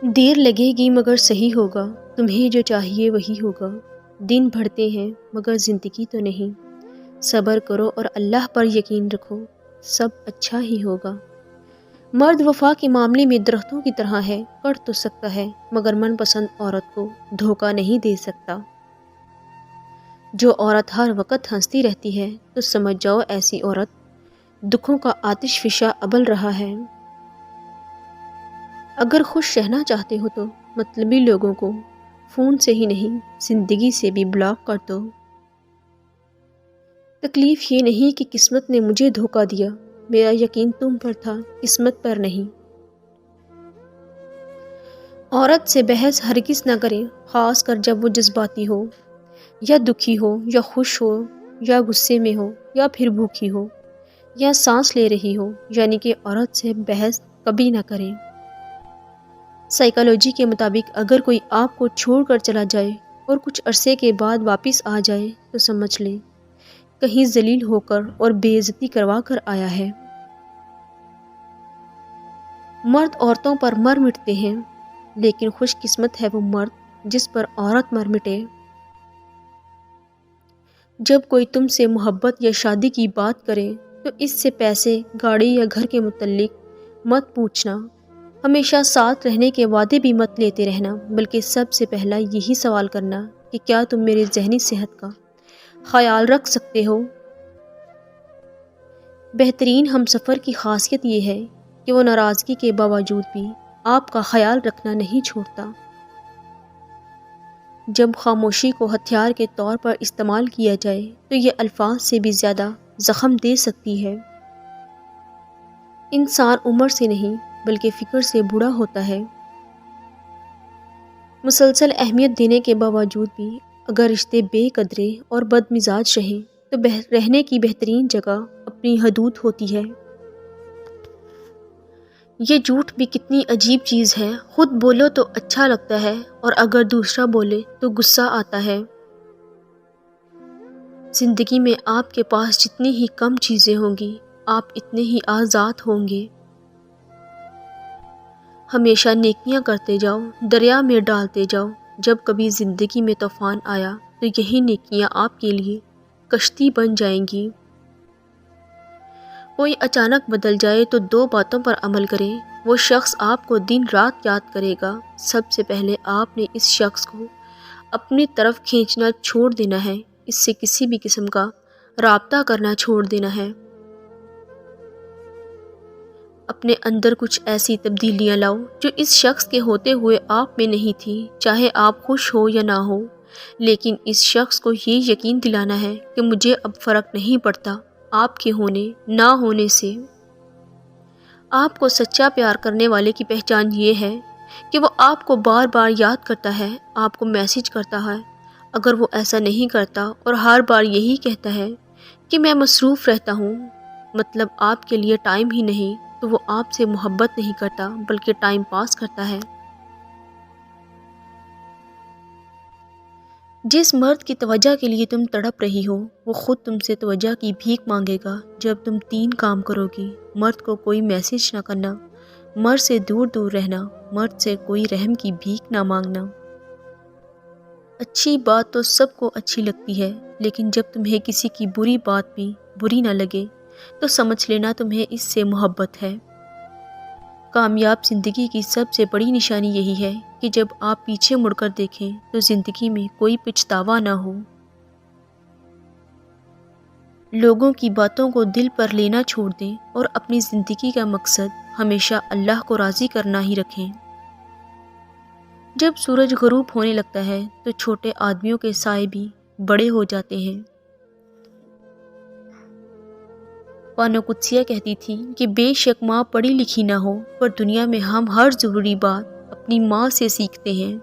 دیر لگے گی مگر صحیح ہوگا، تمہیں جو چاہیے وہی ہوگا۔ دن بڑھتے ہیں مگر زندگی تو نہیں، صبر کرو اور اللہ پر یقین رکھو، سب اچھا ہی ہوگا۔ مرد وفا کے معاملے میں درختوں کی طرح ہے، کٹ تو سکتا ہے مگر من پسند عورت کو دھوکہ نہیں دے سکتا۔ جو عورت ہر وقت ہنستی رہتی ہے تو سمجھ جاؤ ایسی عورت دکھوں کا آتش فشاں ابل رہا ہے۔ اگر خوش رہنا چاہتے ہو تو مطلبی لوگوں کو فون سے ہی نہیں زندگی سے بھی بلاک کر دو۔ تکلیف یہ نہیں کہ قسمت نے مجھے دھوکہ دیا، میرا یقین تم پر تھا قسمت پر نہیں۔ عورت سے بحث ہرگز نہ کریں، خاص کر جب وہ جذباتی ہو، یا دکھی ہو، یا خوش ہو، یا غصے میں ہو، یا پھر بھوکی ہو، یا سانس لے رہی ہو، یعنی کہ عورت سے بحث کبھی نہ کریں۔ سائیکالوجی کے مطابق اگر کوئی آپ کو چھوڑ کر چلا جائے اور کچھ عرصے کے بعد واپس آ جائے تو سمجھ لیں کہیں ذلیل ہو کر اور بے عزتی کروا کر آیا ہے۔ مرد عورتوں پر مر مٹتے ہیں، لیکن خوش قسمت ہے وہ مرد جس پر عورت مر مٹے۔ جب کوئی تم سے محبت یا شادی کی بات کرے تو اس سے پیسے، گاڑی یا گھر کے متعلق مت پوچھنا، ہمیشہ ساتھ رہنے کے وعدے بھی مت لیتے رہنا، بلکہ سب سے پہلا یہی سوال کرنا کہ کیا تم میری ذہنی صحت کا خیال رکھ سکتے ہو۔ بہترین ہمسفر کی خاصیت یہ ہے کہ وہ ناراضگی کے باوجود بھی آپ کا خیال رکھنا نہیں چھوڑتا۔ جب خاموشی کو ہتھیار کے طور پر استعمال کیا جائے تو یہ الفاظ سے بھی زیادہ زخم دے سکتی ہے۔ انسان عمر سے نہیں بلکہ فکر سے بوڑھا ہوتا ہے۔ مسلسل اہمیت دینے کے باوجود بھی اگر رشتے بے قدرے اور بد مزاج رہیں تو رہنے کی بہترین جگہ اپنی حدود ہوتی ہے۔ یہ جھوٹ بھی کتنی عجیب چیز ہے، خود بولو تو اچھا لگتا ہے اور اگر دوسرا بولے تو غصہ آتا ہے۔ زندگی میں آپ کے پاس جتنی ہی کم چیزیں ہوں گی، آپ اتنے ہی آزاد ہوں گے۔ ہمیشہ نیکیاں کرتے جاؤ، دریا میں ڈالتے جاؤ، جب کبھی زندگی میں طوفان آیا تو یہی نیکیاں آپ کے لیے کشتی بن جائیں گی۔ کوئی اچانک بدل جائے تو دو باتوں پر عمل کریں، وہ شخص آپ کو دن رات یاد کرے گا۔ سب سے پہلے آپ نے اس شخص کو اپنی طرف کھینچنا چھوڑ دینا ہے، اس سے کسی بھی قسم کا رابطہ کرنا چھوڑ دینا ہے۔ اپنے اندر کچھ ایسی تبدیلیاں لاؤ جو اس شخص کے ہوتے ہوئے آپ میں نہیں تھی، چاہے آپ خوش ہو یا نہ ہو، لیکن اس شخص کو یہ یقین دلانا ہے کہ مجھے اب فرق نہیں پڑتا آپ کے ہونے نہ ہونے سے۔ آپ کو سچا پیار کرنے والے کی پہچان یہ ہے کہ وہ آپ کو بار بار یاد کرتا ہے، آپ کو میسج کرتا ہے۔ اگر وہ ایسا نہیں کرتا اور ہر بار یہی کہتا ہے کہ میں مصروف رہتا ہوں، مطلب آپ کے لیے ٹائم ہی نہیں، تو وہ آپ سے محبت نہیں کرتا بلکہ ٹائم پاس کرتا ہے۔ جس مرد کی توجہ کے لیے تم تڑپ رہی ہو وہ خود تم سے توجہ کی بھیک مانگے گا جب تم 3 کام کرو گی: مرد کو کوئی میسج نہ کرنا، مرد سے دور دور رہنا، مرد سے کوئی رحم کی بھیک نہ مانگنا۔ اچھی بات تو سب کو اچھی لگتی ہے، لیکن جب تمہیں کسی کی بری بات بھی بری نہ لگے تو سمجھ لینا تمہیں اس سے محبت ہے۔ کامیاب زندگی کی سب سے بڑی نشانی یہی ہے کہ جب آپ پیچھے مڑ کر دیکھیں تو زندگی میں کوئی پچھتاوا نہ ہو۔ لوگوں کی باتوں کو دل پر لینا چھوڑ دیں اور اپنی زندگی کا مقصد ہمیشہ اللہ کو راضی کرنا ہی رکھیں۔ جب سورج غروب ہونے لگتا ہے تو چھوٹے آدمیوں کے سائے بھی بڑے ہو جاتے ہیں۔ بانو قدسیہ کہتی تھی کہ بے شک ماں پڑھی لکھی نہ ہو، پر دنیا میں ہم ہر ضروری بات اپنی ماں سے سیکھتے ہیں۔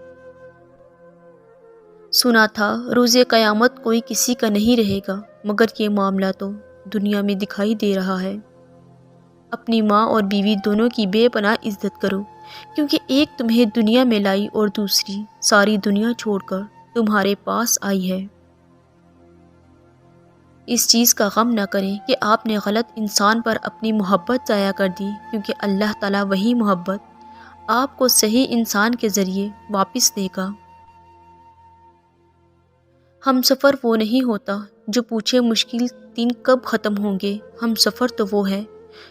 سنا تھا روز قیامت کوئی کسی کا نہیں رہے گا، مگر یہ معاملہ تو دنیا میں دکھائی دے رہا ہے۔ اپنی ماں اور بیوی دونوں کی بے پناہ عزت کرو، کیونکہ ایک تمہیں دنیا میں لائی اور دوسری ساری دنیا چھوڑ کر تمہارے پاس آئی ہے۔ اس چیز کا غم نہ کریں کہ آپ نے غلط انسان پر اپنی محبت ضائع کر دی، کیونکہ اللہ تعالیٰ وہی محبت آپ کو صحیح انسان کے ذریعے واپس دے گا۔ ہم سفر وہ نہیں ہوتا جو پوچھے مشکل دن کب ختم ہوں گے، ہم سفر تو وہ ہے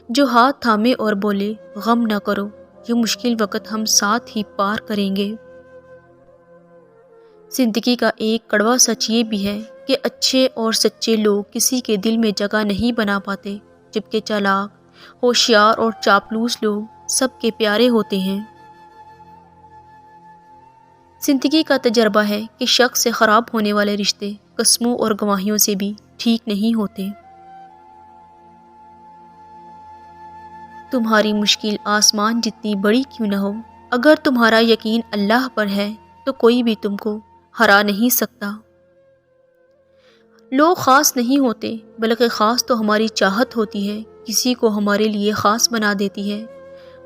جو ہاتھ تھامے اور بولے غم نہ کرو، یہ مشکل وقت ہم ساتھ ہی پار کریں گے۔ زندگی کا ایک کڑوا سچ یہ بھی ہے کہ اچھے اور سچے لوگ کسی کے دل میں جگہ نہیں بنا پاتے، جبکہ چالاک، ہوشیار اور چاپلوس لوگ سب کے پیارے ہوتے ہیں۔ زندگی کا تجربہ ہے کہ شخص سے خراب ہونے والے رشتے قسموں اور گواہیوں سے بھی ٹھیک نہیں ہوتے۔ تمہاری مشکل آسمان جتنی بڑی کیوں نہ ہو، اگر تمہارا یقین اللہ پر ہے تو کوئی بھی تم کو ہرا نہیں سکتا۔ لوگ خاص نہیں ہوتے، بلکہ خاص تو ہماری چاہت ہوتی ہے، کسی کو ہمارے لیے خاص بنا دیتی ہے،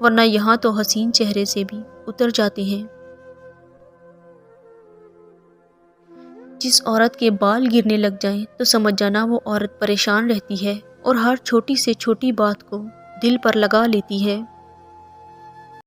ورنہ یہاں تو حسین چہرے سے بھی اتر جاتے ہیں۔ جس عورت کے بال گرنے لگ جائیں تو سمجھ جانا وہ عورت پریشان رہتی ہے اور ہر چھوٹی سے چھوٹی بات کو دل پر لگا لیتی ہے۔